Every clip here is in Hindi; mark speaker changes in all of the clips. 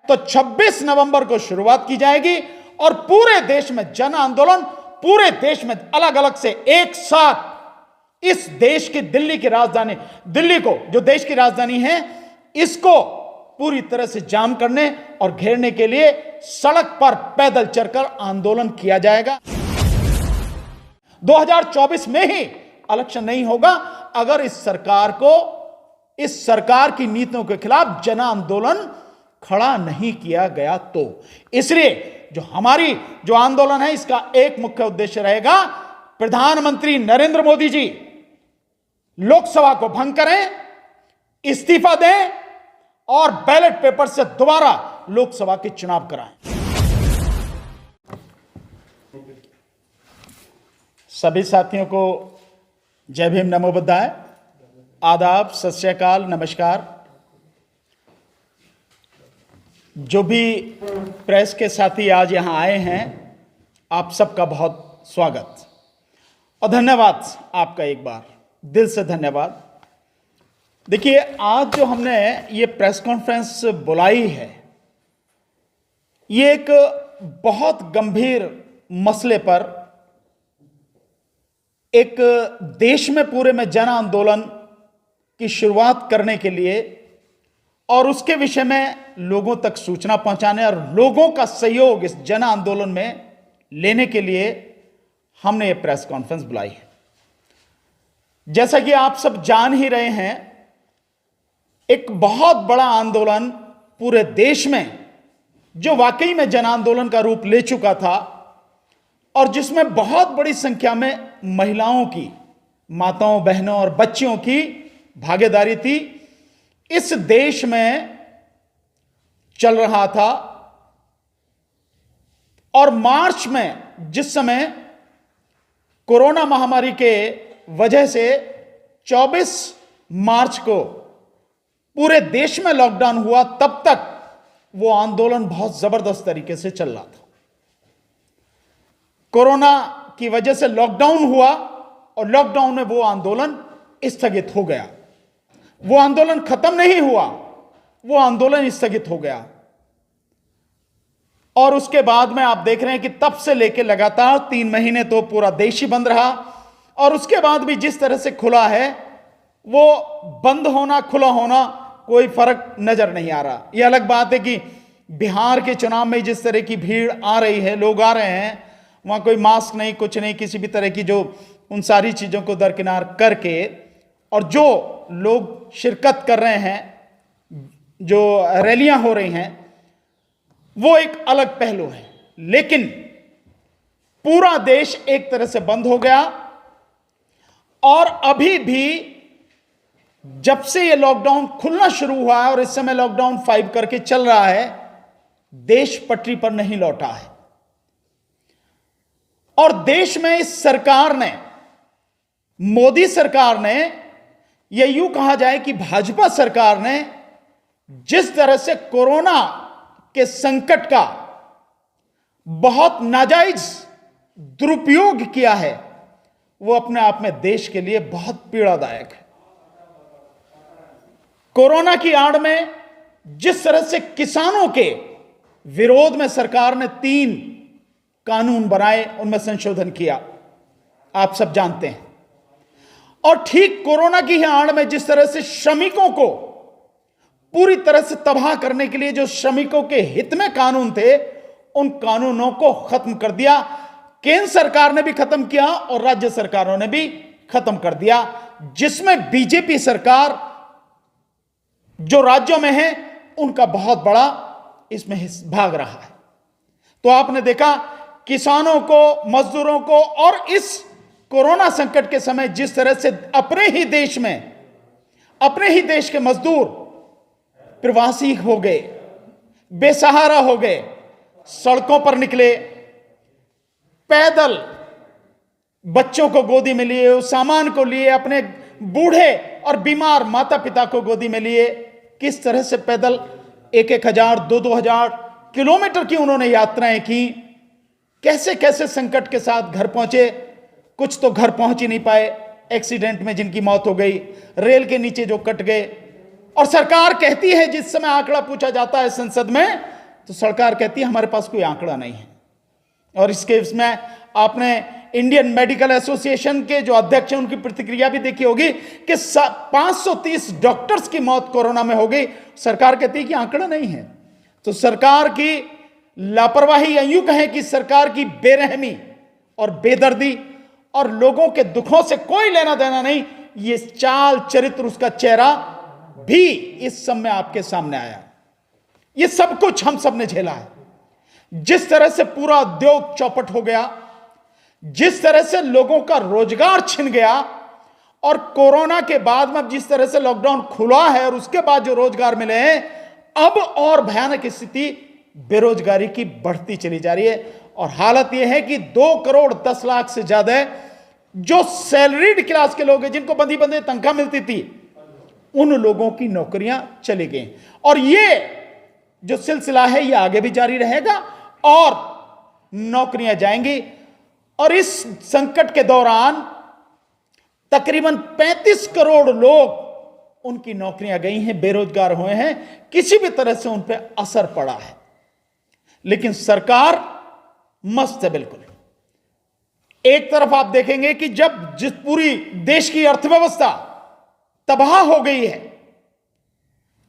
Speaker 1: तो 26 नवंबर को शुरुआत की जाएगी और पूरे देश में जन आंदोलन, पूरे देश में अलग अलग से एक साथ इस देश की दिल्ली की राजधानी, दिल्ली को जो देश की राजधानी है, इसको पूरी तरह से जाम करने और घेरने के लिए सड़क पर पैदल चलकर आंदोलन किया जाएगा। 2024 में ही इलेक्शन नहीं होगा अगर इस सरकार की नीतियों के खिलाफ जन आंदोलन खड़ा नहीं किया गया तो। इसलिए जो आंदोलन है, इसका एक मुख्य उद्देश्य रहेगा, प्रधानमंत्री नरेंद्र मोदी जी लोकसभा को भंग करें, इस्तीफा दें और बैलेट पेपर से दोबारा लोकसभा के चुनाव कराएं। सभी साथियों को जय भीम, नमो बुद्धाय, आदाब, सत श्री अकाल, नमस्कार। जो भी प्रेस के साथी आज यहां आए हैं, आप सबका बहुत स्वागत और धन्यवाद, आपका एक बार दिल से धन्यवाद। देखिए, आज जो हमने ये प्रेस कॉन्फ्रेंस बुलाई है, ये एक बहुत गंभीर मसले पर, एक देश में पूरे में जन आंदोलन की शुरुआत करने के लिए और उसके विषय में लोगों तक सूचना पहुंचाने और लोगों का सहयोग इस जन आंदोलन में लेने के लिए हमने ये प्रेस कॉन्फ्रेंस बुलाई है। जैसा कि आप सब जान ही रहे हैं, एक बहुत बड़ा आंदोलन पूरे देश में, जो वाकई में जन आंदोलन का रूप ले चुका था और जिसमें बहुत बड़ी संख्या में महिलाओं की, माताओं, बहनों और बच्चियों की भागीदारी थी, इस देश में चल रहा था। और मार्च में, जिस समय कोरोना महामारी के वजह से 24 मार्च को पूरे देश में लॉकडाउन हुआ, तब तक वो आंदोलन बहुत जबरदस्त तरीके से चल रहा था। कोरोना की वजह से लॉकडाउन हुआ और लॉकडाउन में वो आंदोलन स्थगित हो गया। वो आंदोलन खत्म नहीं हुआ, वो आंदोलन स्थगित हो गया। और उसके बाद में आप देख रहे हैं कि तब से लेकर लगातार 3 महीने तो पूरा देश ही बंद रहा। और उसके बाद भी जिस तरह से खुला है, वो बंद होना, खुला होना, कोई फर्क नजर नहीं आ रहा। यह अलग बात है कि बिहार के चुनाव में जिस तरह की भीड़ आ रही है, लोग आ रहे हैं, वहां कोई मास्क नहीं, कुछ नहीं, किसी भी तरह की, जो उन सारी चीजों को दरकिनार करके और जो लोग शिरकत कर रहे हैं, जो रैलियां हो रही हैं, वो एक अलग पहलू है। लेकिन पूरा देश एक तरह से बंद हो गया और अभी भी जब से ये लॉकडाउन खुलना शुरू हुआ है और इस समय लॉकडाउन 5 करके चल रहा है, देश पटरी पर नहीं लौटा है। और देश में इस सरकार ने, मोदी सरकार ने, यह यूं कहा जाए कि भाजपा सरकार ने जिस तरह से कोरोना के संकट का बहुत नाजायज दुरुपयोग किया है, वो अपने आप में देश के लिए बहुत पीड़ादायक है। कोरोना की आड़ में जिस तरह से किसानों के विरोध में सरकार ने 3 कानून बनाए, उनमें संशोधन किया, आप सब जानते हैं। और ठीक कोरोना की ही आड़ में जिस तरह से श्रमिकों को पूरी तरह से तबाह करने के लिए जो श्रमिकों के हित में कानून थे, उन कानूनों को खत्म कर दिया। केंद्र सरकार ने भी खत्म किया और राज्य सरकारों ने भी खत्म कर दिया, जिसमें बीजेपी सरकार जो राज्यों में है, उनका बहुत बड़ा इसमें भाग रहा है। तो आपने देखा किसानों को, मजदूरों को, और इस कोरोना संकट के समय जिस तरह से अपने ही देश में, अपने ही देश के मजदूर प्रवासी हो गए, बेसहारा हो गए, सड़कों पर निकले, पैदल बच्चों को गोदी में लिए, उस सामान को लिए, अपने बूढ़े और बीमार माता पिता को गोदी में लिए, किस तरह से पैदल 1,000, 2,000 किलोमीटर की उन्होंने यात्राएं की, कैसे कैसे संकट के साथ घर पहुंचे। कुछ तो घर पहुंच ही नहीं पाए, एक्सीडेंट में जिनकी मौत हो गई, रेल के नीचे जो कट गए। और सरकार कहती है, जिस समय आंकड़ा पूछा जाता है संसद में, तो सरकार कहती है हमारे पास कोई आंकड़ा नहीं है। और इस केस में आपने इंडियन मेडिकल एसोसिएशन के जो अध्यक्ष हैं उनकी प्रतिक्रिया भी देखी होगी कि 530 डॉक्टर्स की मौत कोरोना में हो गई। सरकार कहती है कि आंकड़ा नहीं है। तो सरकार की लापरवाही, या यूं कहें कि सरकार की बेरहमी और बेदर्दी और लोगों के दुखों से कोई लेना देना नहीं, ये चाल चरित्र, उसका चेहरा भी इस समय आपके सामने आया। ये सब कुछ हम सब ने झेला है। जिस तरह से पूरा उद्योग चौपट हो गया, जिस तरह से लोगों का रोजगार छिन गया, और कोरोना के बाद में जिस तरह से लॉकडाउन खुला है और उसके बाद जो रोजगार मिले हैं, अब और भयानक स्थिति बेरोजगारी की बढ़ती चली जा रही है। और हालत यह है कि 2 करोड़ 10 लाख से ज्यादा जो सैलरीड क्लास के लोग हैं, जिनको बंदी बंदी तनख्वाह मिलती थी, उन लोगों की नौकरियां चली गई। और ये जो सिलसिला है ये आगे भी जारी रहेगा और नौकरियां जाएंगी। और इस संकट के दौरान तकरीबन 35 करोड़ लोग, उनकी नौकरियां गई हैं, बेरोजगार हुए हैं, किसी भी तरह से उन पर असर पड़ा है। लेकिन सरकार मस्त है बिल्कुल। एक तरफ आप देखेंगे कि जब जिस पूरी देश की अर्थव्यवस्था तबाह हो गई है,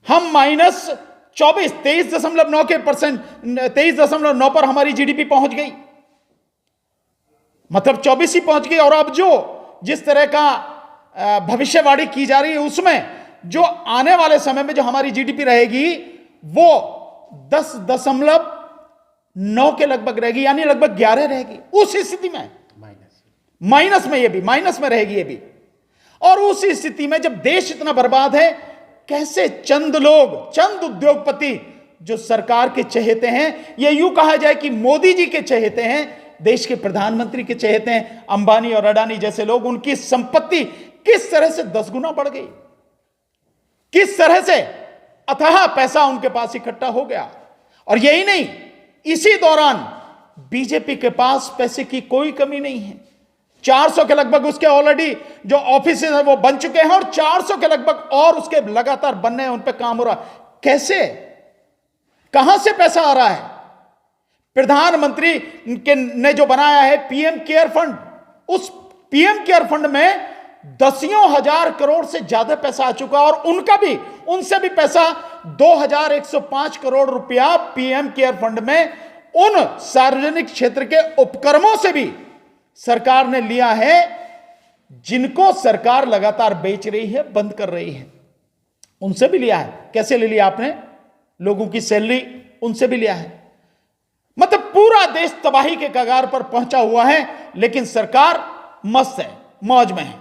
Speaker 1: हम -24 23.9 पर हमारी जीडीपी पहुंच गई, मतलब 24 ही पहुंच गई। और अब जो जिस तरह का भविष्यवाणी की जा रही है, उसमें जो आने वाले समय में जो हमारी जीडीपी रहेगी वो 10.9 के लगभग रहेगी, यानी लगभग 11 रहेगी। उस स्थिति में माइनस में ये भी माइनस में रहेगी ये भी। और उस स्थिति में जब देश इतना बर्बाद है, कैसे चंद लोग, चंद उद्योगपति जो सरकार के चहेते हैं, ये यूं कहा जाए कि मोदी जी के चहेते हैं, देश के प्रधानमंत्री के चहेते हैं, अंबानी और अडानी जैसे लोग, उनकी संपत्ति किस तरह से 10 गुना बढ़ गई, किस तरह से अथाह पैसा उनके पास इकट्ठा हो गया। और यही नहीं, इसी दौरान बीजेपी के पास पैसे की कोई कमी नहीं है। 400 के लगभग उसके ऑलरेडी जो ऑफिस है वो बन चुके हैं, और 400 के लगभग और उसके लगातार बनने हैं, उन पे काम हो रहा। कैसे, कहां से पैसा आ रहा है? प्रधानमंत्री ने जो बनाया है पीएम केयर फंड, उस पीएम केयर फंड में दसियों हजार करोड़ से ज्यादा पैसा आ चुका, और उनका भी, उनसे भी पैसा 2105 करोड़ रुपया पीएम केयर फंड में उन सार्वजनिक क्षेत्र के उपक्रमों से भी सरकार ने लिया है, जिनको सरकार लगातार बेच रही है, बंद कर रही है, उनसे भी लिया है। कैसे ले लिया आपने? लोगों की सैलरी, उनसे भी लिया है। मतलब पूरा देश तबाही के कगार पर पहुंचा हुआ है, लेकिन सरकार मस्त है, मौज में है।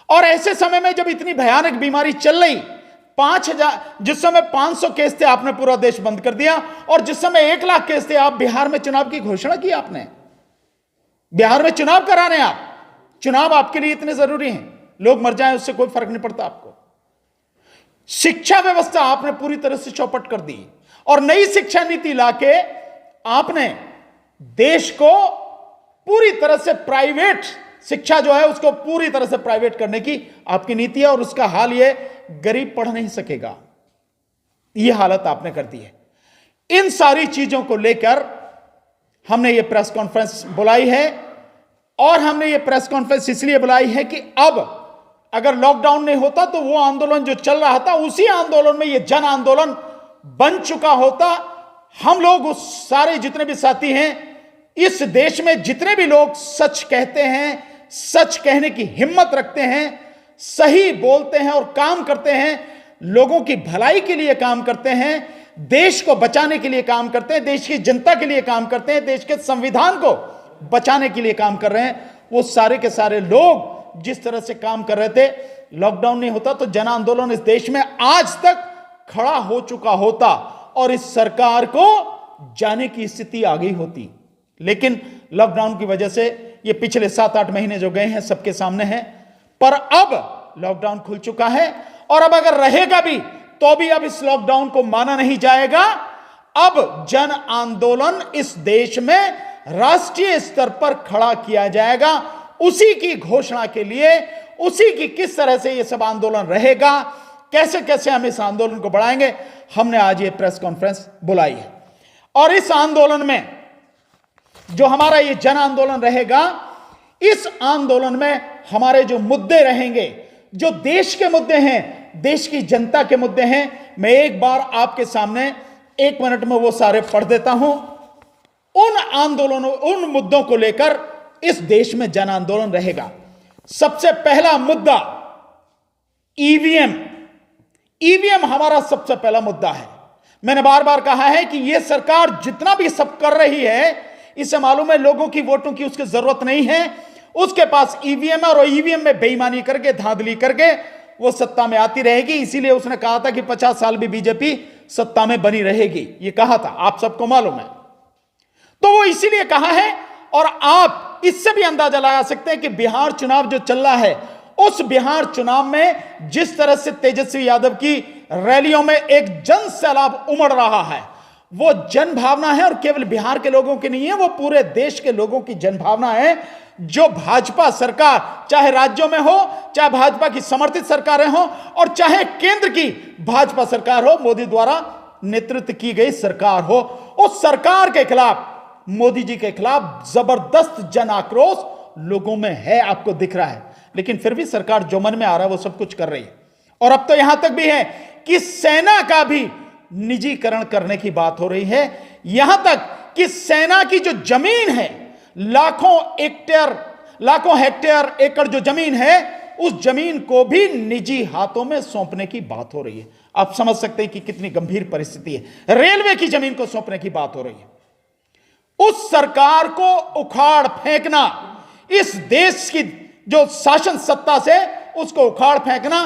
Speaker 1: और ऐसे समय में जब इतनी भयानक बीमारी चल रही, 5000, जिस समय 500 केस थे आपने पूरा देश बंद कर दिया, और जिस समय 1 लाख केस थे, आप बिहार में चुनाव की घोषणा की आपने, बिहार में चुनाव कराने आप, चुनाव आपके लिए इतने जरूरी हैं, लोग मर जाएं उससे कोई फर्क नहीं पड़ता आपको। शिक्षा व्यवस्था आपने पूरी तरह से चौपट कर दी, और नई शिक्षा नीति लाके आपने देश को पूरी तरह से प्राइवेट शिक्षा जो है उसको पूरी तरह से प्राइवेट करने की आपकी नीति है, और उसका हाल यह, गरीब पढ़ नहीं सकेगा, यह हालत आपने कर दी है। इन सारी चीजों को लेकर हमने ये प्रेस कॉन्फ्रेंस बुलाई है, और हमने ये प्रेस कॉन्फ्रेंस इसलिए बुलाई है कि अब अगर लॉकडाउन नहीं होता तो वो आंदोलन जो चल रहा था, उसी आंदोलन में ये जन आंदोलन बन चुका होता। हम लोग, उस सारे जितने भी साथी हैं इस देश में, जितने भी लोग सच कहते हैं, सच कहने की हिम्मत रखते हैं, सही बोलते हैं और काम करते हैं, लोगों की भलाई के लिए काम करते हैं, देश को बचाने के लिए काम करते हैं, देश की जनता के लिए काम करते हैं, देश के संविधान को बचाने के लिए काम कर रहे हैं, वो सारे के सारे लोग जिस तरह से काम कर रहे थे, लॉकडाउन नहीं होता तो जन आंदोलन इस देश में आज तक खड़ा हो चुका होता, और इस सरकार को जाने की स्थिति आ गई होती। लेकिन लॉकडाउन की वजह से ये पिछले 7-8 महीने जो गए हैं सबके सामने हैं, पर अब लॉकडाउन खुल चुका है, और अब अगर रहेगा भी तो भी अब इस लॉकडाउन को माना नहीं जाएगा। अब जन आंदोलन इस देश में राष्ट्रीय स्तर पर खड़ा किया जाएगा। उसी की घोषणा के लिए, उसी की किस तरह से यह सब आंदोलन रहेगा, कैसे कैसे हम इस आंदोलन को बढ़ाएंगे, हमने आज ये प्रेस कॉन्फ्रेंस बुलाई है। और इस आंदोलन में जो हमारा ये जन आंदोलन रहेगा, इस आंदोलन में हमारे जो मुद्दे रहेंगे, जो देश के मुद्दे हैं, देश की जनता के मुद्दे हैं, मैं एक बार आपके सामने 1 मिनट में वो सारे पढ़ देता हूं। उन आंदोलनों, उन मुद्दों को लेकर इस देश में जन आंदोलन रहेगा। सबसे पहला मुद्दा ईवीएम। ईवीएम हमारा सबसे पहला मुद्दा है। मैंने बार बार कहा है कि यह सरकार जितना भी सब कर रही है, इसे मालूम है लोगों की वोटों की उसकी जरूरत नहीं है। उसके पास ईवीएम है और ईवीएम में बेईमानी करके, धांधली करके वो सत्ता में आती रहेगी। इसीलिए उसने कहा था कि 50 साल भी बीजेपी सत्ता में बनी रहेगी, ये कहा था, आप सबको मालूम है। तो वो इसीलिए कहा है। और आप इससे भी अंदाजा लगा सकते हैं कि बिहार चुनाव जो चल रहा है, उस बिहार चुनाव में जिस तरह से तेजस्वी यादव की रैलियों में एक जन सैलाब उमड़ रहा है, वो जन भावना है। और केवल बिहार के लोगों की नहीं है, वो पूरे देश के लोगों की जन भावना है। जो भाजपा सरकार, चाहे राज्यों में हो, चाहे भाजपा की समर्थित सरकारें हो, और चाहे केंद्र की भाजपा सरकार हो, मोदी द्वारा नेतृत्व की गई सरकार हो, उस सरकार के खिलाफ, मोदी जी के खिलाफ जबरदस्त जन आक्रोश लोगों में है, आपको दिख रहा है। लेकिन फिर भी सरकार जो मन में आ रहा है वो सब कुछ कर रही है। और अब तो यहां तक भी है कि सेना का भी निजीकरण करने की बात हो रही है। यहां तक कि सेना की जो जमीन है, लाखों हेक्टेयर एकड़ जो जमीन है, उस जमीन को भी निजी हाथों में सौंपने की बात हो रही है। आप समझ सकते हैं कि कितनी गंभीर परिस्थिति है। रेलवे की जमीन को सौंपने की बात हो रही है। उस सरकार को उखाड़ फेंकना, इस देश की जो शासन सत्ता से उसको उखाड़ फेंकना,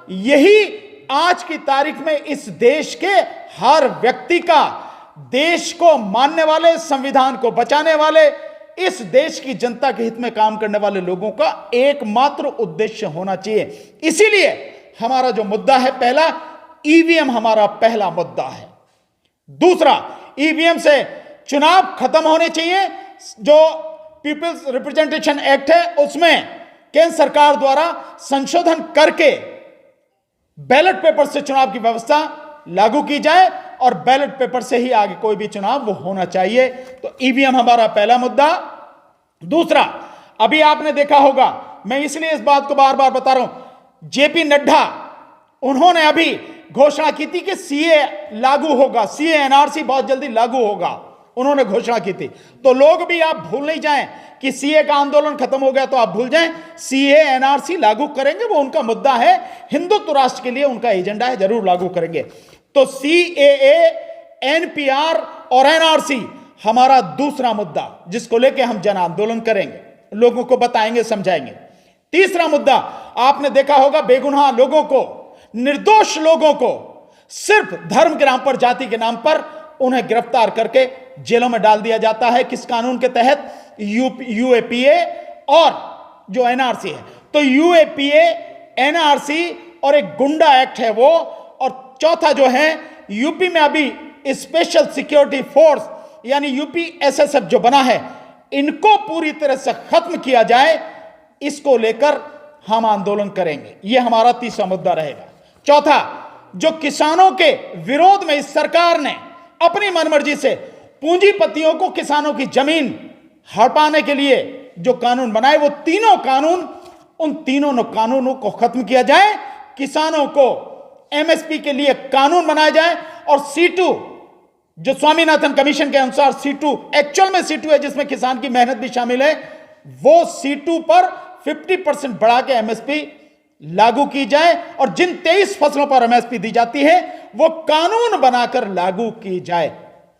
Speaker 1: यही आज की तारीख में इस देश के हर व्यक्ति का, देश को मानने वाले, संविधान को बचाने वाले, इस देश की जनता के हित में काम करने वाले लोगों का एकमात्र उद्देश्य होना चाहिए। इसीलिए हमारा जो मुद्दा है पहला, ईवीएम हमारा पहला मुद्दा है। दूसरा, ईवीएम से चुनाव खत्म होने चाहिए। जो पीपल्स रिप्रेजेंटेशन एक्ट है, उसमें केंद्र सरकार द्वारा संशोधन करके बैलेट पेपर से चुनाव की व्यवस्था लागू की जाए और बैलेट पेपर से ही आगे कोई भी चुनाव वो होना चाहिए। तो ईवीएम हमारा पहला मुद्दा। दूसरा, अभी आपने देखा होगा, मैं इसलिए इस बात को बार बार बता रहा हूं, जेपी नड्डा, उन्होंने अभी घोषणा की थी कि सीए लागू होगा, सीए एनआरसी बहुत जल्दी लागू होगा, उन्होंने घोषणा की थी। तो लोग भी आप भूल नहीं जाएं कि सीए का आंदोलन खत्म हो गया तो आप भूल जाएं, सीए एनआरसी लागू करेंगे, वो उनका मुद्दा है, हिंदुत्व राष्ट्र के लिए उनका एजेंडा है, जरूर लागू करेंगे। तो सीएए, एनपीआर और एनआरसी हमारा दूसरा मुद्दा, जिसको लेके हम जन आंदोलन करेंगे, लोगों को बताएंगे, समझाएंगे। तीसरा मुद्दा, आपने देखा होगा, बेगुनाह लोगों को, निर्दोष लोगों को सिर्फ धर्म के नाम पर, जाति के नाम पर उन्हें गिरफ्तार करके जेलों में डाल दिया जाता है। किस कानून के तहत? यूएपीए और जो एनआरसी है। तो यूएपीए, एनआरसी और एक गुंडा एक्ट है वो, और चौथा जो है यूपी में अभी स्पेशल सिक्योरिटी फोर्स यानी यूपी एसएसएफ जो बना है, इनको पूरी तरह से खत्म किया जाए, इसको लेकर हम आंदोलन करेंगे। यह हमारा तीसरा मुद्दा रहेगा। चौथा, जो किसानों के विरोध में इस सरकार ने अपनी मनमर्जी से पूंजीपतियों को किसानों की जमीन हड़पाने के लिए जो कानून बनाए, वो तीनों कानून, उन तीनों कानूनों को खत्म किया जाए, किसानों को एमएसपी के लिए कानून बनाया जाए, और C2 जो स्वामीनाथन कमीशन के अनुसार C2 एक्चुअल में C2 है, जिसमें किसान की मेहनत भी शामिल है, वो C2 पर 50% बढ़ा के एमएसपी लागू की जाए, और जिन 23 फसलों पर एमएसपी दी जाती है वो कानून बनाकर लागू की जाए।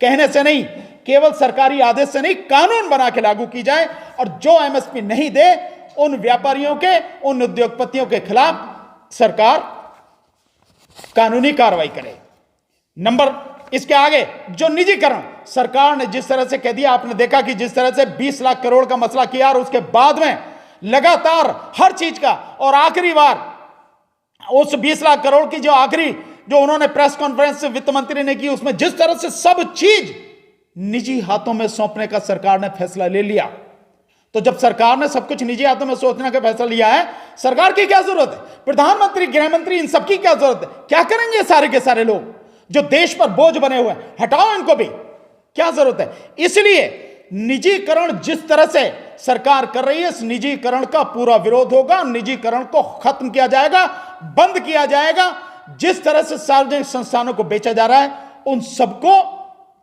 Speaker 1: कहने से नहीं, केवल सरकारी आदेश से नहीं, कानून बना के लागू की जाए, और जो एमएसपी नहीं दे उन व्यापारियों के, उन उद्योगपतियों के खिलाफ सरकार कानूनी कार्रवाई करे। नंबर इसके आगे, जो निजीकरण सरकार ने जिस तरह से कह दिया, आपने देखा कि जिस तरह से 20 लाख करोड़ का मसला किया, और उसके बाद में लगातार हर चीज का, और आखिरी बार उस 20 लाख करोड़ की जो आखिरी जो उन्होंने प्रेस कॉन्फ्रेंस से वित्त मंत्री ने की, उसमें जिस तरह से सब चीज निजी हाथों में सौंपने का सरकार ने फैसला ले लिया। तो जब सरकार ने सब कुछ निजी हाथों में सौंपने का फैसला लिया है, सरकार की क्या जरूरत है? प्रधानमंत्री, गृह मंत्री, इन सबकी क्या जरूरत है? क्या करेंगे सारे के सारे लोग जो देश पर बोझ बने हुए हैं, हटाओ इनको भी, क्या जरूरत है। इसलिए निजीकरण जिस तरह से सरकार कर रही है, इस निजीकरण का पूरा विरोध होगा। निजीकरण को खत्म किया जाएगा, बंद किया जाएगा। जिस तरह से सार्वजनिक संस्थानों को बेचा जा रहा है, उन सबको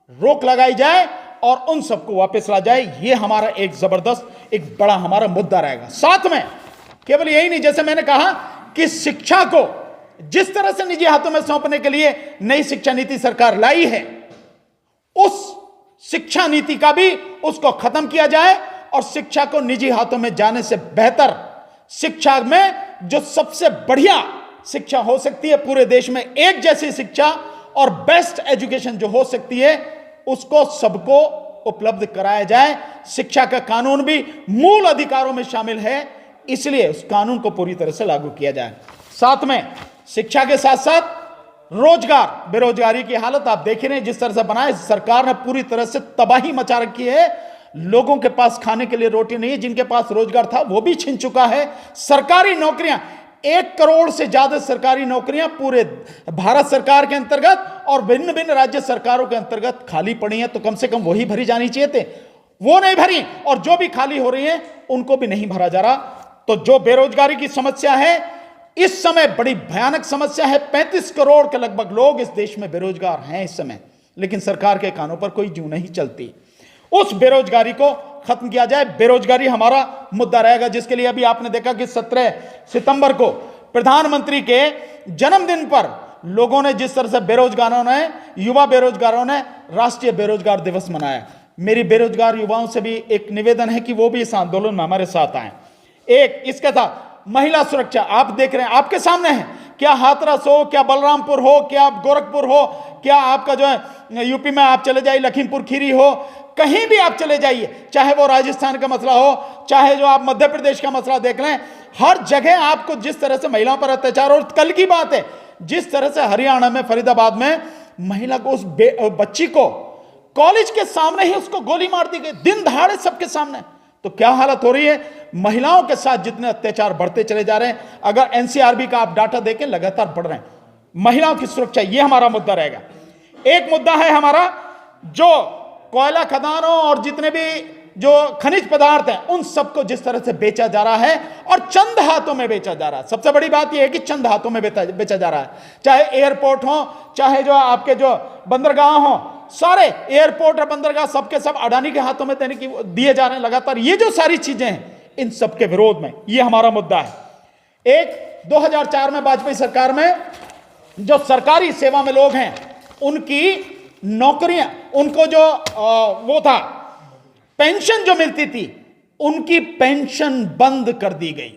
Speaker 1: रोक लगाई जाए और उन सबको वापस ला जाए। यह हमारा एक जबरदस्त, एक बड़ा हमारा मुद्दा रहेगा। साथ में केवल यही नहीं, जैसे मैंने कहा कि शिक्षा को जिस तरह से निजी हाथों में सौंपने के लिए नई शिक्षा नीति सरकार लाई है, उस शिक्षा नीति का भी उसको खत्म किया जाए और शिक्षा को निजी हाथों में जाने से बेहतर शिक्षा में जो सबसे बढ़िया शिक्षा हो सकती है, पूरे देश में एक जैसी शिक्षा और बेस्ट एजुकेशन जो हो सकती है, उसको सबको उपलब्ध कराया जाए। शिक्षा का कानून भी मूल अधिकारों में शामिल है, इसलिए उस कानून को पूरी तरह से लागू किया जाए। साथ में शिक्षा के साथ साथ रोजगार, बेरोजगारी की हालत आप देख रहे हैं जिस तरह से बनाए सरकार ने, पूरी तरह से तबाही मचा रखी है। लोगों के पास खाने के लिए रोटी नहीं है, जिनके पास रोजगार था वो भी छिन चुका है। सरकारी नौकरियां, 1 करोड़ से ज्यादा सरकारी नौकरियां पूरे भारत सरकार के अंतर्गत और भिन्न भिन्न राज्य सरकारों के अंतर्गत खाली पड़ी हैं, तो कम से कम वही भरी जानी चाहिए थे, वो नहीं भरी। और जो भी खाली हो रही है उनको भी नहीं भरा जा रहा। तो जो बेरोजगारी की समस्या है इस समय बड़ी भयानक समस्या है। 35 करोड़ के लगभग लोग इस देश में बेरोजगार हैं इस समय, लेकिन सरकार के कानों पर कोई जू नहीं चलती। उस बेरोजगारी को खत्म किया जाए। बेरोजगारी हमारा मुद्दा रहेगा, जिसके लिए अभी आपने देखा कि 17 सितंबर को प्रधानमंत्री के जन्मदिन पर लोगों ने जिस तरह से बेरोजगारों ने, युवा बेरोजगारों ने राष्ट्रीय बेरोजगार दिवस मनाया। मेरी बेरोजगार युवाओं से भी एक निवेदन है कि वो भी इस आंदोलन में हमारे साथ आए। एक इसके साथ महिला सुरक्षा, आप देख रहे हैं, आपके सामने है, क्या हाथरस हो, क्या बलरामपुर हो, क्या गोरखपुर हो, क्या आपका जो है यूपी में आप चले जाइए लखीमपुर खीरी हो, कहीं भी आप चले जाइए, चाहे वो राजस्थान का मसला हो, चाहे जो आप मध्य प्रदेश का मसला देख लें, हर जगह आपको जिस तरह से महिलाओं पर अत्याचार। और कल की बात है, जिस तरह से हरियाणा में फरीदाबाद में महिला को, उस बच्ची को कॉलेज के सामने ही उसको गोली मार दी गई, दिन दहाड़े सबके सामने। तो क्या हालत हो रही है, महिलाओं के साथ जितने अत्याचार बढ़ते चले जा रहे हैं। अगर एनसीआरबी का आप डाटा देखें, लगातार बढ़ रहे हैं। महिलाओं की सुरक्षा, यह हमारा मुद्दा रहेगा। एक मुद्दा है हमारा जो कोयला खदानों और जितने भी जो खनिज पदार्थ हैं, उन सबको जिस तरह से बेचा जा रहा है और चंद हाथों में बेचा जा रहा है। सबसे बड़ी बात यह है कि चंद हाथों में बेचा जा रहा है। चाहे एयरपोर्ट हो, चाहे जो आपके जो बंदरगाह हो, सारे एयरपोर्ट और बंदरगाह सबके सब अडानी के हाथों में दिए जा रहे हैं लगातार। ये जो सारी चीजें हैं, इन सबके विरोध में ये हमारा मुद्दा है। एक 2004 में वाजपेयी सरकार में जो सरकारी सेवा में लोग हैं, उनकी नौकरियां, उनको जो वो था पेंशन जो मिलती थी, उनकी पेंशन बंद कर दी गई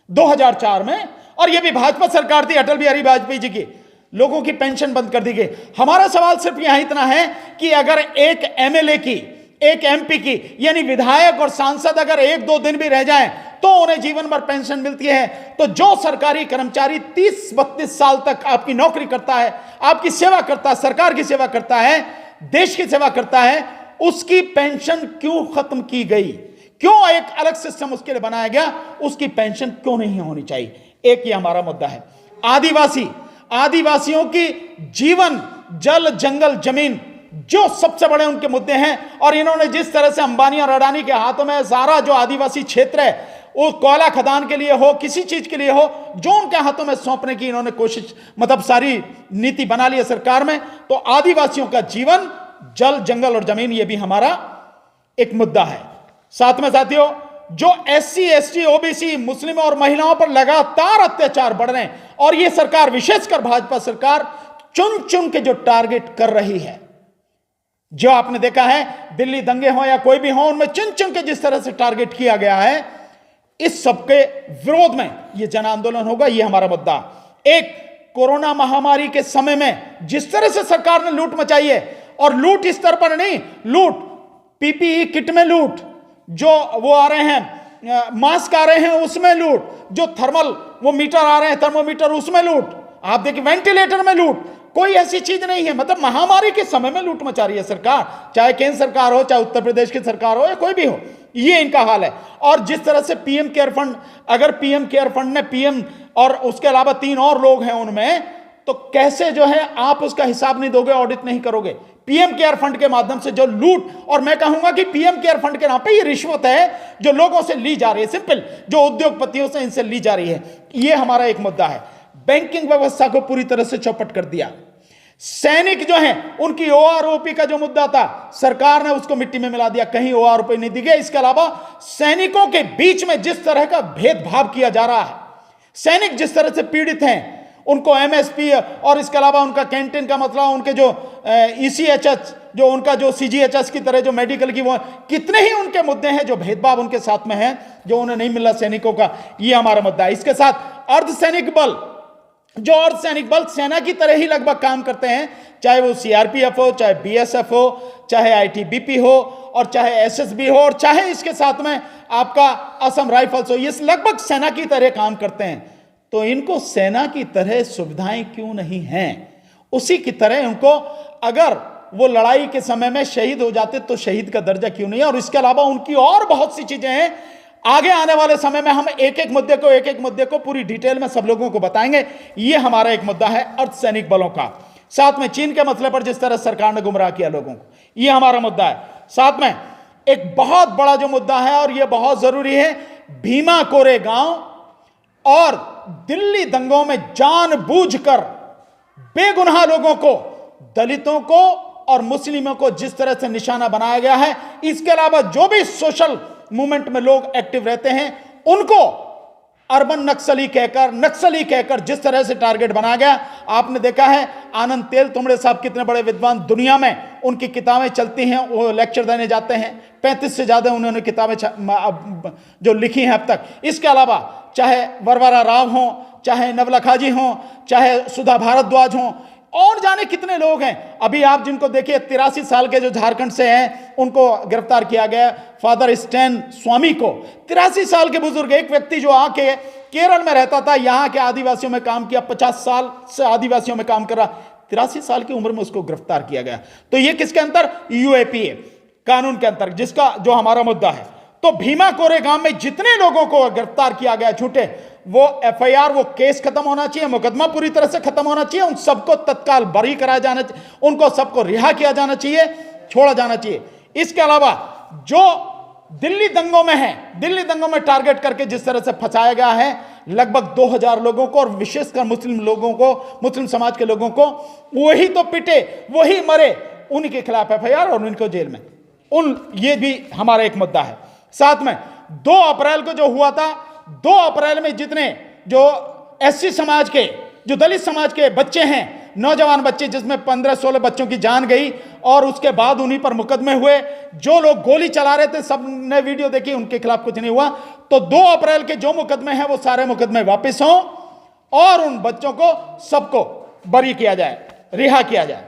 Speaker 1: 2004 में। और ये भी भाजपा सरकार थी, अटल बिहारी वाजपेयी जी की। लोगों की पेंशन बंद कर दी गई। हमारा सवाल सिर्फ यहां इतना है कि अगर एक एमएलए की, एक एमपी की, यानी विधायक और सांसद अगर 1-2 दिन भी रह जाएं तो उन्हें जीवन भर पेंशन मिलती है, तो जो सरकारी कर्मचारी 30-32 साल तक आपकी नौकरी करता है, आपकी सेवा करता है, सरकार की सेवा करता है, देश की सेवा करता है, उसकी पेंशन क्यों खत्म की गई? क्यों एक अलग सिस्टम उसके लिए बनाया गया? उसकी पेंशन क्यों नहीं होनी चाहिए? एक ये हमारा मुद्दा है। आदिवासियों की जीवन, जल, जंगल, जमीन, जो सबसे बड़े उनके मुद्दे हैं। और इन्होंने जिस तरह से अंबानी और अडानी के हाथों में सारा जो आदिवासी क्षेत्र है, वो कोयला खदान के लिए हो, किसी चीज के लिए हो, जो उनके हाथों में सौंपने की इन्होंने कोशिश, मतलब सारी नीति बना ली है सरकार में। तो आदिवासियों का जीवन, जल, जंगल और जमीन, ये भी हमारा एक मुद्दा है। साथ में साथियों, जो एससी, एसटी, ओबीसी, मुस्लिम और महिलाओं पर लगातार अत्याचार बढ़ रहे हैं, और ये सरकार, विशेषकर भाजपा सरकार, चुन चुन के जो टारगेट कर रही है, जो आपने देखा है दिल्ली दंगे हो या कोई भी हो, उनमें चुन चुन के जिस तरह से टारगेट किया गया है, इस सबके विरोध में ये जन आंदोलन होगा। ये हमारा मुद्दा। एक, कोरोना महामारी के समय में जिस तरह से सरकार ने लूट मचाई है, और लूट इस स्तर पर नहीं, लूट पीपीई किट में लूट, जो वो आ रहे हैं मास्क आ रहे हैं उसमें लूट, जो थर्मल वो मीटर आ रहे हैं, थर्मोमीटर, उसमें लूट, आप देखिए वेंटिलेटर में लूट, कोई ऐसी चीज नहीं है। मतलब महामारी के समय में लूट मचा रही है सरकार, चाहे केंद्र सरकार हो, चाहे उत्तर प्रदेश की सरकार हो, या कोई भी हो, ये इनका हाल है। और जिस तरह से पीएम केयर फंड, अगर पीएम केयर फंड ने पीएम और उसके अलावा 3 और लोग हैं उनमें, तो कैसे जो है आप उसका हिसाब नहीं दोगे, ऑडिट नहीं करोगे? पीएम केयर फंड के माध्यम से जो लूट, और मैं कहूंगा कि पीएम केयर फंड के नाम पे ये रिश्वत है जो लोगों से ली जा रही है, सिंपल, जो उद्योगपतियों से इनसे ली जा रही है, ये हमारा एक मुद्दा है। बैंकिंग व्यवस्था को पूरी तरह से चौपट कर दिया। सैनिक जो हैं उनकी ओआरओपी का जो मुद्दा था, सरकार ने उसको मिट्टी में मिला दिया, कहीं ओआरओपी नहीं दी गई। इसके अलावा सैनिकों के बीच में जिस तरह का भेदभाव किया जा रहा है, सैनिक जिस तरह से पीड़ित हैं, उनको एमएसपी और इसके अलावा उनका कैंटीन का मतलब, उनके जो ईसीएचएस, जो उनका जो सीजीएचएस की तरह जो मेडिकल की, वो कितने ही उनके मुद्दे हैं जो भेदभाव उनके साथ में है, जो उन्हें नहीं मिला सैनिकों का, ये हमारा मुद्दा है। इसके साथ अर्धसैनिक बल, जो अर्धसैनिक बल सेना की तरह ही लगभग काम करते हैं, चाहे वो सीआरपीएफ हो, चाहे बीएसएफ हो, चाहे आईटीबीपी हो, और चाहे एसएसबी हो, और चाहे इसके साथ में आपका असम राइफल्स हो, ये लगभग सेना की तरह काम करते हैं। तो इनको सेना की तरह सुविधाएं क्यों नहीं हैं? उसी की तरह उनको, अगर वो लड़ाई के समय में शहीद हो जाते तो शहीद का दर्जा क्यों नहीं है? और इसके अलावा उनकी और बहुत सी चीजें हैं। आगे आने वाले समय में हम एक एक मुद्दे को पूरी डिटेल में सब लोगों को बताएंगे। ये हमारा एक मुद्दा है अर्धसैनिक बलों का। साथ में चीन के मसले पर जिस तरह सरकार ने गुमराह किया लोगों को, ये हमारा मुद्दा है। साथ में एक बहुत बड़ा जो मुद्दा है, और यह बहुत जरूरी है, भीमा कोरेगांव और दिल्ली दंगों में जानबूझकर बेगुनाह लोगों को, दलितों को और मुस्लिमों को जिस तरह से निशाना बनाया गया है, इसके अलावा जो भी सोशल मूवमेंट में लोग एक्टिव रहते हैं, उनको अर्बन नक्सली कहकर जिस तरह से टारगेट बनाया गया। आपने देखा है आनंद तेल तुमड़े साहब कितने बड़े विद्वान, दुनिया में उनकी किताबें चलती हैं, वो लेक्चर देने जाते हैं, 35 से ज्यादा उन्होंने किताबें जो लिखी हैं अब तक। इसके अलावा चाहे वरवरा राव हो, चाहे नवलखाजी हो, चाहे सुधा भारद्वाज हो, और जाने कितने लोग हैं। अभी आप जिनको देखिए 83 साल के जो झारखंड से हैं, उनको गिरफ्तार किया गया, फादर स्टैन स्वामी को। 83 साल के बुजुर्ग, एक व्यक्ति जो आके केरल में रहता था, यहाँ के आदिवासियों में काम किया, 50 साल से आदिवासियों में काम कर रहा, 83 साल की उम्र में उसको गिरफ्तार किया गया। तो ये किसके अंतर? यूएपीए कानून के अंतर, जिसका जो हमारा मुद्दा है। तो भीमा कोरेगांव में जितने लोगों को गिरफ्तार किया गया झूठे, वो एफआईआर, वो केस खत्म होना चाहिए, मुकदमा पूरी तरह से खत्म होना चाहिए, उन सबको तत्काल बरी कराया जाना चाहिए, उनको सबको रिहा किया जाना चाहिए, छोड़ा जाना चाहिए। इसके अलावा जो दिल्ली दंगों में है, दिल्ली दंगों में टारगेट करके जिस तरह से फंसाया गया है लगभग 2000 लोगों को, और विशेषकर मुस्लिम लोगों को, मुस्लिम समाज के लोगों को, वही तो पिटे, वही मरे, उनके खिलाफ एफआईआर और उनको जेल में, ये भी हमारा एक मुद्दा है। साथ में 2 अप्रैल को जो हुआ था, 2 अप्रैल में जितने जो एससी समाज के, जो दलित समाज के बच्चे हैं, नौजवान बच्चे, जिसमें 15-16 बच्चों की जान गई, और उसके बाद उन्हीं पर मुकदमे हुए। जो लोग गोली चला रहे थे, सब ने वीडियो देखी, उनके खिलाफ कुछ नहीं हुआ। तो 2 अप्रैल के जो मुकदमे हैं, वो सारे मुकदमे वापस हों, और उन बच्चों को सबको बरी किया जाए, रिहा किया जाए।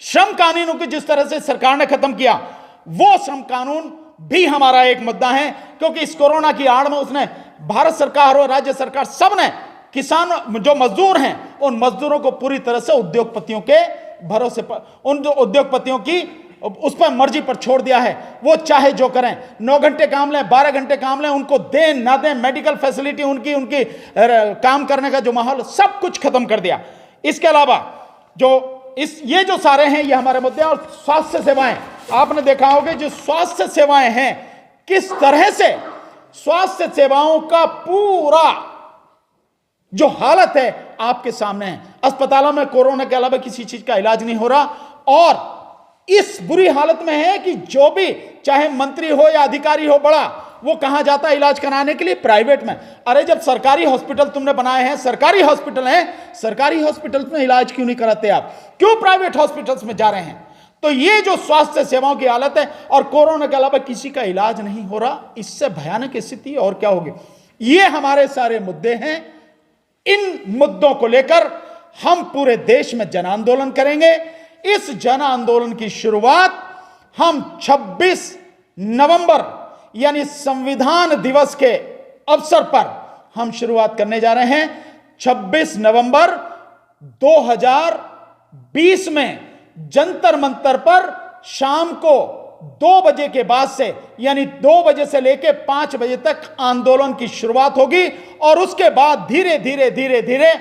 Speaker 1: श्रम कानूनों की जिस तरह से सरकार ने खत्म किया, वो श्रम कानून भी हमारा एक मुद्दा है, क्योंकि इस कोरोना की आड़ में उसने, भारत सरकार और राज्य सरकार सब ने, किसान जो मजदूर हैं, उन मजदूरों को पूरी तरह से उद्योगपतियों के भरोसे पर, उन जो उद्योगपतियों की उस पर मर्जी पर छोड़ दिया है। वो चाहे जो करें, 9 घंटे काम लें, 12 घंटे काम लें, उनको दें ना दें, मेडिकल फैसिलिटी, उनकी काम करने का जो माहौल, सब कुछ खत्म कर दिया। इसके अलावा जो ये जो सारे हैं, ये हमारे मुद्दे। और स्वास्थ्य सेवाएं, आपने देखा होगा जो स्वास्थ्य सेवाएं हैं, किस तरह से स्वास्थ्य सेवाओं का पूरा जो हालत है आपके सामने है। अस्पतालों में कोरोना के अलावा किसी चीज का इलाज नहीं हो रहा, और इस बुरी हालत में है कि जो भी, चाहे मंत्री हो या अधिकारी हो बड़ा, वो कहां जाता है इलाज कराने के लिए? प्राइवेट में। अरे जब सरकारी हॉस्पिटल तुमने बनाए हैं, सरकारी हॉस्पिटल हैं, सरकारी हॉस्पिटल्स में इलाज क्यों नहीं कराते आप? क्यों प्राइवेट हॉस्पिटल्स में जा रहे हैं? तो ये जो स्वास्थ्य सेवाओं की हालत है, और कोरोना के अलावा किसी का इलाज नहीं हो रहा, इससे भयानक स्थिति और क्या होगी? ये हमारे सारे मुद्दे हैं। इन मुद्दों को लेकर हम पूरे देश में जन आंदोलन करेंगे। इस जन आंदोलन की शुरुआत हम 26 नवंबर यानी संविधान दिवस के अवसर पर हम शुरुआत करने जा रहे हैं। 26 नवंबर 2020 में जंतर मंतर पर शाम को 2 बजे के बाद से, यानी 2 बजे से लेकर 5 बजे तक आंदोलन की शुरुआत होगी, और उसके बाद धीरे धीरे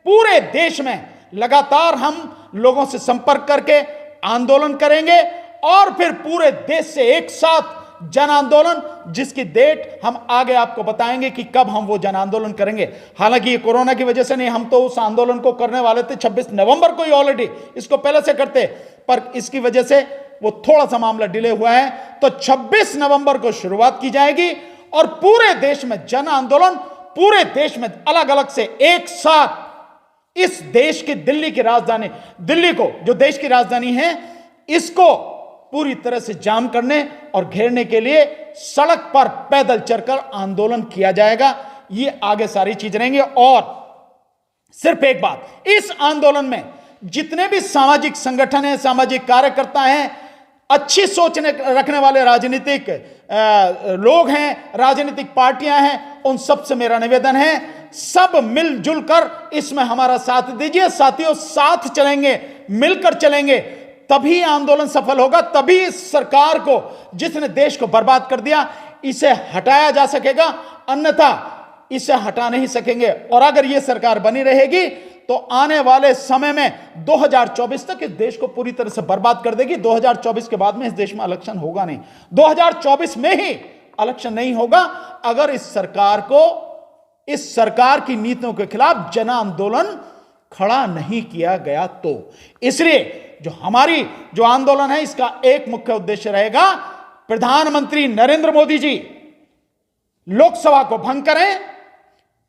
Speaker 1: पूरे देश में लगातार हम लोगों से संपर्क करके आंदोलन करेंगे और फिर पूरे देश से एक साथ जन आंदोलन, जिसकी डेट हम आगे आपको बताएंगे कि कब हम वो जन आंदोलन करेंगे। हालांकि ये कोरोना की वजह से नहीं, हम तो उस आंदोलन को करने वाले थे 26 नवंबर को ही, ऑलरेडी इसको पहले से करते, पर इसकी वजह से वो थोड़ा सा मामला डिले हुआ है। तो 26 नवंबर को शुरुआत की जाएगी और पूरे देश में जन आंदोलन, पूरे देश में अलग अलग से एक साथ इस देश की दिल्ली की राजधानी, दिल्ली को जो देश की राजधानी है, इसको पूरी तरह से जाम करने और घेरने के लिए सड़क पर पैदल चलकर आंदोलन किया जाएगा। ये आगे सारी चीज रहेंगे। और सिर्फ एक बात, इस आंदोलन में जितने भी सामाजिक संगठन हैं, सामाजिक कार्यकर्ता हैं, अच्छी सोच रखने वाले राजनीतिक लोग हैं, राजनीतिक पार्टियां हैं, उन सब से मेरा निवेदन है, सब मिलजुल कर इसमें हमारा साथ दीजिए। साथियों, साथ चलेंगे, मिलकर चलेंगे, तभी आंदोलन सफल होगा, तभी इस सरकार को, जिसने देश को बर्बाद कर दिया, इसे हटाया जा सकेगा, अन्यथा इसे हटा नहीं सकेंगे। और अगर यह सरकार बनी रहेगी तो आने वाले समय में 2024 तक इस देश को पूरी तरह से बर्बाद कर देगी। 2024 के बाद में इस देश में इलेक्शन होगा नहीं, 2024 में ही इलेक्शन नहीं होगा अगर इस सरकार की नीतियों के खिलाफ जन आंदोलन खड़ा नहीं किया गया। तो इसलिए जो आंदोलन है, इसका एक मुख्य उद्देश्य रहेगा, प्रधानमंत्री नरेंद्र मोदी जी लोकसभा को भंग करें,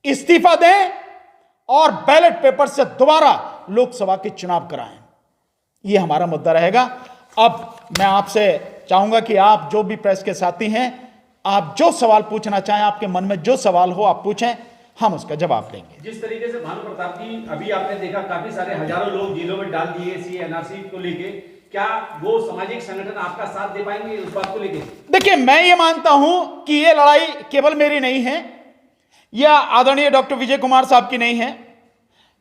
Speaker 1: इस्तीफा दें और बैलेट पेपर से दोबारा लोकसभा के चुनाव कराएं। यह हमारा मुद्दा रहेगा। अब मैं आपसे चाहूंगा कि आप जो भी प्रेस के साथी हैं, आप जो सवाल पूछना चाहें, आपके मन में जो सवाल हो आप पूछें, हम उसका जवाब देंगे।
Speaker 2: जिस तरीके से भानु प्रताप जी, अभी आपने देखा काफी सारे हजारों लोग जेलों में डाल दिए एनआरसी को लेके, क्या वो सामाजिक संगठन आपका साथ दे पाएंगे उस बात को लेके?
Speaker 1: देखिए, मैं ये मानता हूं कि ये लड़ाई केवल मेरी नहीं है, या आदरणीय डॉक्टर विजय कुमार साहब की नहीं है,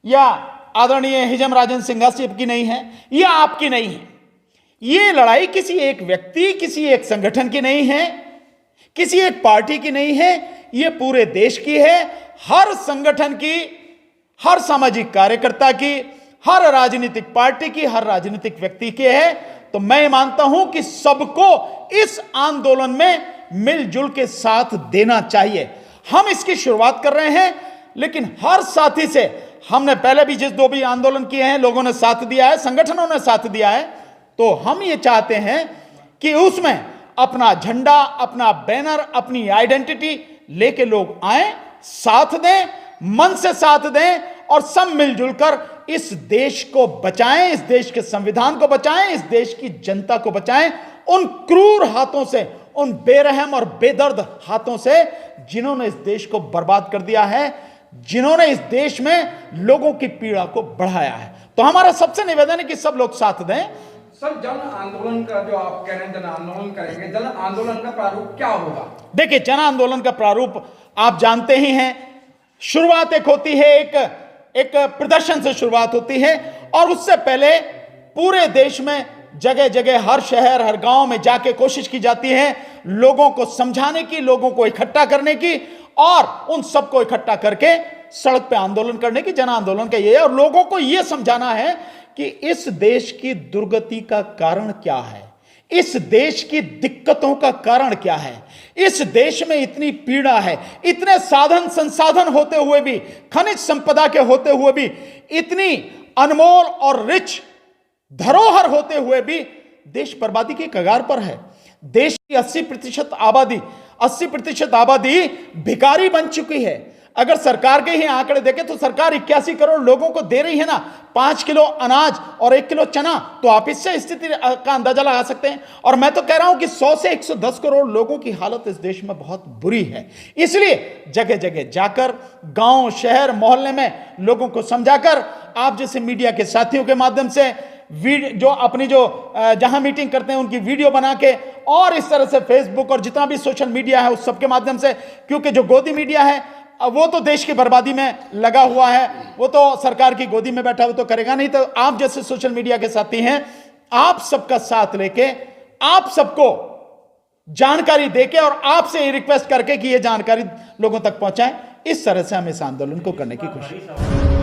Speaker 1: या आदरणीय हिजम राजन सिंघा साहब की नहीं है, या आपकी नहीं है। ये लड़ाई किसी एक व्यक्ति, किसी एक संगठन की नहीं है, किसी एक पार्टी की नहीं है, ये पूरे देश की है। हर संगठन की, हर सामाजिक कार्यकर्ता की, हर राजनीतिक पार्टी की, हर राजनीतिक व्यक्ति की है। तो मैं मानता हूं कि सबको इस आंदोलन में मिलजुल के साथ देना चाहिए। हम इसकी शुरुआत कर रहे हैं, लेकिन हर साथी से हमने पहले भी जिस दो भी आंदोलन किए हैं, लोगों ने साथ दिया है, संगठनों ने साथ दिया है। तो हम ये चाहते हैं कि उसमें अपना झंडा, अपना बैनर, अपनी आइडेंटिटी लेके लोग आए, साथ दें, मन से साथ दें और सब मिलजुल कर इस देश को बचाएं, इस देश के संविधान को बचाएं, इस देश की जनता को बचाएं उन क्रूर हाथों से, उन बेरहम और बेदर्द हाथों से जिन्होंने इस देश को बर्बाद कर दिया है, जिन्होंने इस देश में लोगों की पीड़ा को बढ़ाया है। तो हमारा सबसे निवेदन है कि सब लोग साथ दें।
Speaker 2: सर, जन आंदोलन का जो आप कह रहे हैं, जन आंदोलन करेंगे, जन आंदोलन का प्रारूप क्या होगा? देखिए,
Speaker 1: जन आंदोलन का प्रारूप आप जानते ही हैं। शुरुआत एक होती है, एक प्रदर्शन से शुरुआत होती है, और उससे पहले पूरे देश में जगह जगह, हर शहर, हर गांव में जाके कोशिश की जाती है लोगों को समझाने की, लोगों को इकट्ठा करने की, और उन सबको इकट्ठा करके सड़क पे आंदोलन करने की। जन आंदोलन का ये है, और लोगों को यह समझाना है कि इस देश की दुर्गति का कारण क्या है, इस देश की दिक्कतों का कारण क्या है। इस देश में इतनी पीड़ा है, इतने साधन संसाधन होते हुए भी, खनिज संपदा के होते हुए भी, इतनी अनमोल और रिच धरोहर होते हुए भी देश बर्बादी की कगार पर है। देश की 80% आबादी भिखारी बन चुकी है। अगर सरकार के ही आंकड़े देखें तो सरकार 81 करोड़ लोगों को दे रही है ना 5 किलो अनाज और 1 किलो चना, तो आप इससे स्थिति का अंदाजा लगा सकते हैं। और मैं तो कह रहा हूं कि 100 से 110 करोड़ लोगों की हालत इस देश में बहुत बुरी है। इसलिए जगह जगह जाकर, गांव, शहर, मोहल्ले में लोगों को समझाकर, आप जैसे मीडिया के साथियों के माध्यम से जो अपनी जहां मीटिंग करते हैं उनकी वीडियो बना के, और इस तरह से फेसबुक और जितना भी सोशल मीडिया है उस सबके माध्यम से, क्योंकि जो गोदी मीडिया है वो तो देश की बर्बादी में लगा हुआ है, वो तो सरकार की गोदी में बैठा, वो तो करेगा नहीं। तो आप जैसे सोशल मीडिया के साथी हैं, आप सबका साथ लेके, आप सबको जानकारी देके और आपसे ये रिक्वेस्ट करके कि ये जानकारी लोगों तक पहुंचाएं, इस तरह से हम इस आंदोलन को करने की कोशिश